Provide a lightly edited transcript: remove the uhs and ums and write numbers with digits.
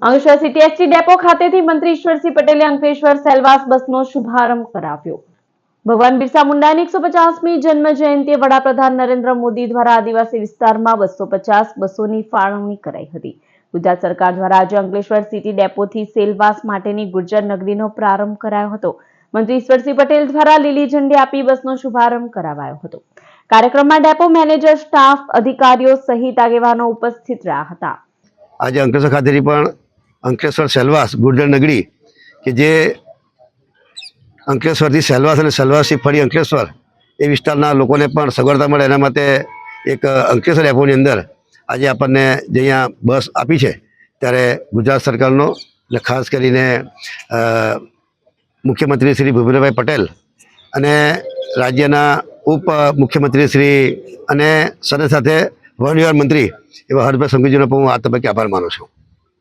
Ankleshwar city ST depot ખાતેથી મંત્રી ઈશ્વરસિંહ પટેલે અંકલેશ્વર સેલવાસ બસનો શુભારંભ કરાવ્યો। ભગવાન બિરસા મુંડાની 150મી જન્મ જયંતિએ વડાપ્રધાન નરેન્દ્ર મોદી દ્વારા આદિવાસી વિસ્તારમાં 250 બસોની ફાળવણી કરાઈ હતી। ગુજરાત સરકાર દ્વારા આજે અંકલેશ્વર સિટી ડેપોથી સેલવાસ માટેની ગુર્જર નગરીનો પ્રારંભ કરાયો હતો। મંત્રી ઈશ્વરસિંહ પટેલ દ્વારા લીલી ઝંડી આપી બસનો શુભારંભ કરાવાયો હતો। કાર્યક્રમમાં ડેપો મેનેજર, સ્ટાફ, અધિકારીઓ સહિત આગેવાનો ઉપસ્થિત રહ્યા હતા। આજે અંકલેશ્વર ખાતેથી પણ અંકલેશ્વર સેલવાસ ગુર્જર નગરી કે જે અંકલેશ્વરથી સેલવાસ અને સેલવાસથી ફરી અંકલેશ્વર એ વિસ્તારના લોકોને પણ સગવડતા મળે એના માટે એક અંકલેશ્વર ડેપોની અંદર આજે આપણને જે અહીંયા બસ આપી છે ત્યારે ગુજરાત સરકારનો એટલે ખાસ કરીને મુખ્યમંત્રી શ્રી ભૂપેન્દ્રભાઈ પટેલ અને રાજ્યના ઉપ મુખ્યમંત્રી શ્રી અને સાથે સાથે વન વિભાગ મંત્રી એવા હર્ષભાઈ સંઘવીજીનો પણ હું આ તબક્કે આભાર માનું છું।